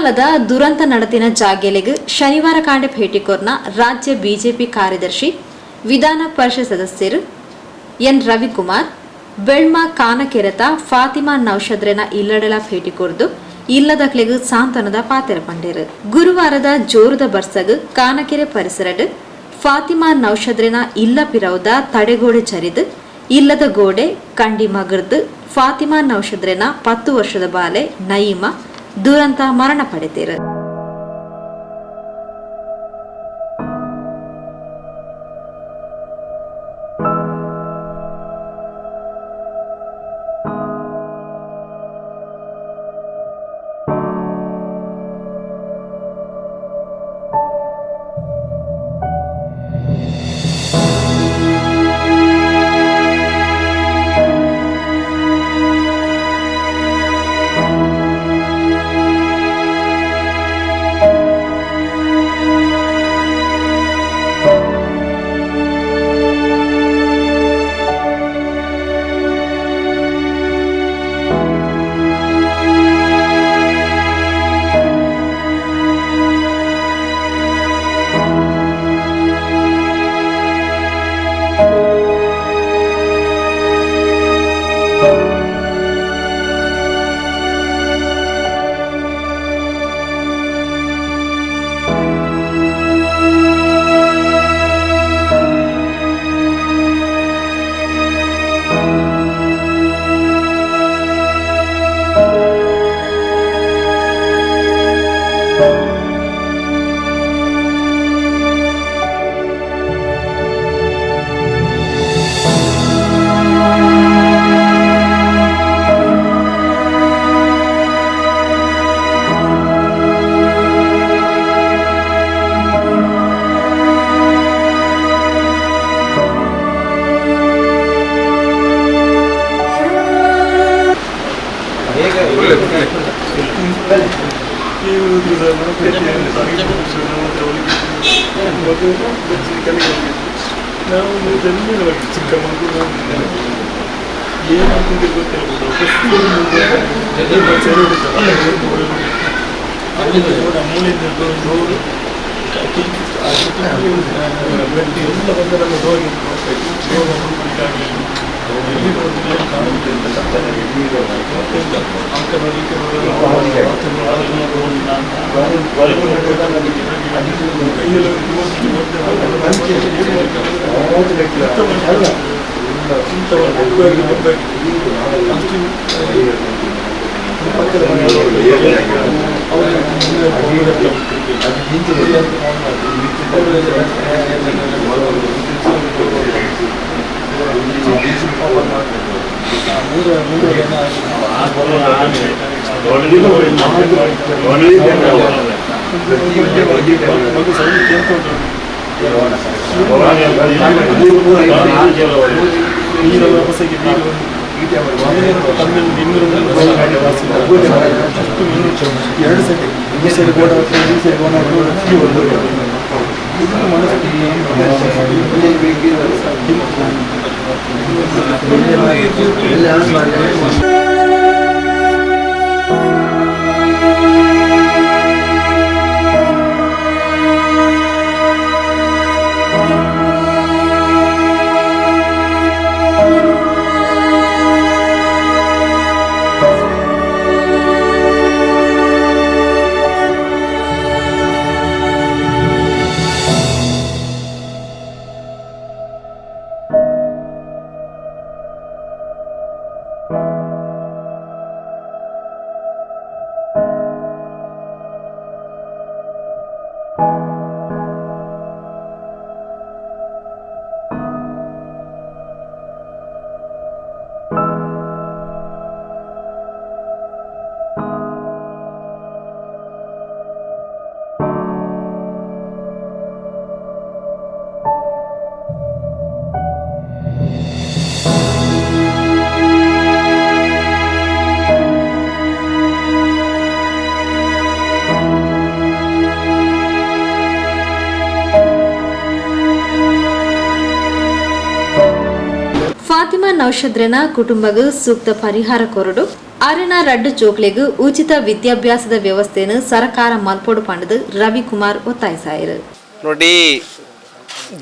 ಕುಂದಾಲದ ದುರಂತ ನಡೆದಿನ ಜಾಗೆಲೆಗೆ ಶನಿವಾರ ಕಾಂಡೆ ಭೇಟಿ ಕೊರ್ನ ರಾಜ್ಯ ಬಿಜೆಪಿ ಕಾರ್ಯದರ್ಶಿ ವಿಧಾನ ಪರಿಷತ್ ಸದಸ್ಯರು ಎನ್ ರವಿಕುಮಾರ್ ಬೆಳ್ಮಾ ಕಾನಕೆರೆತ ಫಾತಿಮಾ ನೌಷದ್ರೆನ ಇಲ್ಲಡೆಲ ಭೇಟಿ ಕೊರ್ದು ಇಲ್ಲದಕ್ಲೆಗ್ ಸಾಂತ್ವನದ ಪಾತೆರ ಪಂಡೇರು. ಗುರುವಾರದ ಜೋರದ ಬರ್ಸಗ್ ಕಾನಕೆರೆ ಪರಿಸರಡ್ ಫಾತಿಮಾ ನೌಷದ್ರೆನ ಇಲ್ಲ ಪಿರೌದ ತಡೆಗೋಡೆ ಚರಿದು ಇಲ್ಲದ ಗೋಡೆ ಕಂಡಿ ಮಗರ್ದು ಫಾತಿಮಾ ನೌಷದ್ರೆನ 10 ವರ್ಷದ ಬಾಲೆ ನಯೀಮಾ ದುರಂತ ಮರಣ ಪಡೆದಿರು. ನಾವು ಜನ್ಮವಾಗಿ ಚಿಕ್ಕಮಗಳೂರು ಏನಾಗ್ತದೆ ಗೊತ್ತಿರಬಹುದು. ಮೂಲೆಯಿಂದ ರೋಡು ಎಲ್ಲ ಬಂದು ನಮ್ಮ ರೋಗಿ ಪಕ್ಕದ ನೀರು ವ್ಯವಸ್ಥೆಗೆ ಎರಡು ಸೈಡ್ ಈ ಸೈಡ್ ಗೋಡ ಈ ಸೈಡ್ ಫಾತಿಮಾ ನೌಷದ್ರೆನ ಕುಟುಂಬಗ ಸೂಕ್ತ ಪರಿಹಾರ ಕೊರಡು ಅರೆನ ರಡ್ಡು ಚೋಕ್ಲೆಗೂ ಉಚಿತ ವಿದ್ಯಾಭ್ಯಾಸದ ವ್ಯವಸ್ಥೆಯನ್ನು ಸರ್ಕಾರ ಮಲ್ಪೊಡು ಪಂಡದು ರವಿಕುಮಾರ್ ಒತ್ತಾಯಿಸಾಯಿರು. ನೋಡಿ,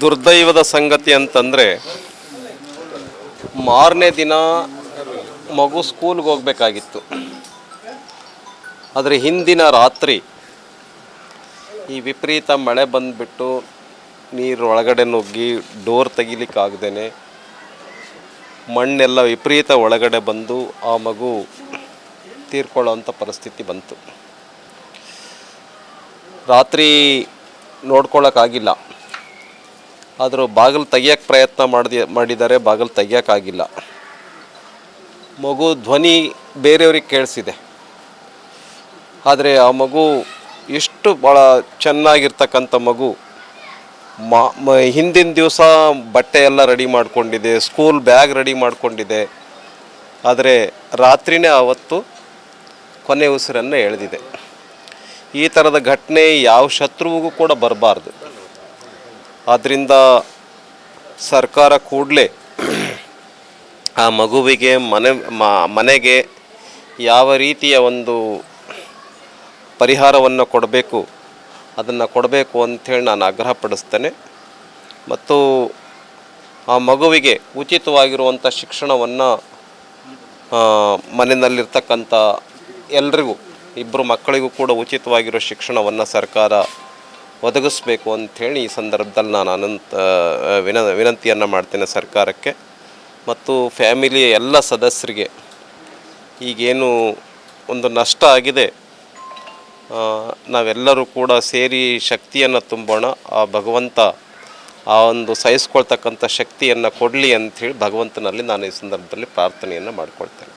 ದುರ್ದೈವದ ಸಂಗತಿ ಅಂತಂದರೆ ಮಾರನೇ ದಿನ ಮಗು ಸ್ಕೂಲ್ಗೆ ಹೋಗಬೇಕಾಗಿತ್ತು. ಆದರೆ ಹಿಂದಿನ ರಾತ್ರಿ ಈ ವಿಪರೀತ ಮಳೆ ಬಂದುಬಿಟ್ಟು ನೀರು ಒಳಗಡೆ ನುಗ್ಗಿ ಡೋರ್ ತೆಗಿಲಿಕ್ಕಾಗ್ದೇ ಮಣ್ಣೆಲ್ಲ ವಿಪರೀತ ಒಳಗಡೆ ಬಂದು ಆ ಮಗು ತೀರ್ಕೊಳ್ಳೋವಂಥ ಪರಿಸ್ಥಿತಿ ಬಂತು. ರಾತ್ರಿ ನೋಡ್ಕೊಳ್ಳೋಕ್ಕಾಗಿಲ್ಲ. ಆದರೂ ಬಾಗಿಲು ತೆಗಿಯೋಕ್ಕೆ ಪ್ರಯತ್ನ ಮಾಡಿದ್ದಾರೆ, ಬಾಗಿಲು ತೆಗಿಯೋಕ್ಕಾಗಿಲ್ಲ. ಮಗು ಧ್ವನಿ ಬೇರೆಯವ್ರಿಗೆ ಕೇಳಿಸಿದೆ. ಆದರೆ ಆ ಮಗು ಎಷ್ಟು ಭಾಳ ಚೆನ್ನಾಗಿರ್ತಕ್ಕಂಥ ಮಗು, ಹಿಂದಿನ ದಿವಸ ಬಟ್ಟೆ ಎಲ್ಲ ರೆಡಿ ಮಾಡಿಕೊಂಡಿದೆ, ಸ್ಕೂಲ್ ಬ್ಯಾಗ್ ರೆಡಿ ಮಾಡಿಕೊಂಡಿದೆ. ಆದರೆ ರಾತ್ರಿನೇ ಆವತ್ತು ಕೊನೆ ಉಸಿರನ್ನು ಎಳೆದಿದೆ. ಈ ಥರದ ಘಟನೆ ಯಾವ ಶತ್ರುವಿಗೂ ಕೂಡ ಬರಬಾರ್ದು. ಆದ್ದರಿಂದ ಸರ್ಕಾರ ಕೂಡಲೇ ಆ ಮಗುವಿಗೆ ಮನೆಗೆ ಯಾವ ರೀತಿಯ ಒಂದು ಪರಿಹಾರವನ್ನು ಕೊಡಬೇಕು ಅದನ್ನು ಕೊಡಬೇಕು ಅಂಥೇಳಿ ನಾನು ಆಗ್ರಹಪಡಿಸ್ತೇನೆ. ಮತ್ತು ಆ ಮಗುವಿಗೆ ಉಚಿತವಾಗಿರುವಂಥ ಶಿಕ್ಷಣವನ್ನು ಮನೆಯಲ್ಲಿರ್ತಕ್ಕಂಥ ಎಲ್ರಿಗೂ, ಇಬ್ಬರು ಮಕ್ಕಳಿಗೂ ಕೂಡ ಉಚಿತವಾಗಿರೋ ಶಿಕ್ಷಣವನ್ನು ಸರ್ಕಾರ ಒದಗಿಸ್ಬೇಕು ಅಂಥೇಳಿ ಈ ಸಂದರ್ಭದಲ್ಲಿ ನಾನು ವಿನಂತಿಯನ್ನು ಮಾಡ್ತೇನೆ ಸರ್ಕಾರಕ್ಕೆ ಮತ್ತು ಫ್ಯಾಮಿಲಿಯ ಎಲ್ಲ ಸದಸ್ಯರಿಗೆ. ಈಗೇನು ಒಂದು ನಷ್ಟ ಆಗಿದೆ, ನಾವೆಲ್ಲರೂ ಕೂಡ ಸೇರಿ ಶಕ್ತಿಯನ್ನು ತುಂಬೋಣ. ಆ ಭಗವಂತ ಆ ಒಂದು ಸಹಿಸ್ಕೊಳ್ತಕ್ಕಂಥ ಶಕ್ತಿಯನ್ನು ಕೊಡಲಿ ಅಂಥೇಳಿ ಭಗವಂತನಲ್ಲಿ ನಾನು ಈ ಸಂದರ್ಭದಲ್ಲಿ ಪ್ರಾರ್ಥನೆಯನ್ನು ಮಾಡಿಕೊಳ್ತೇನೆ.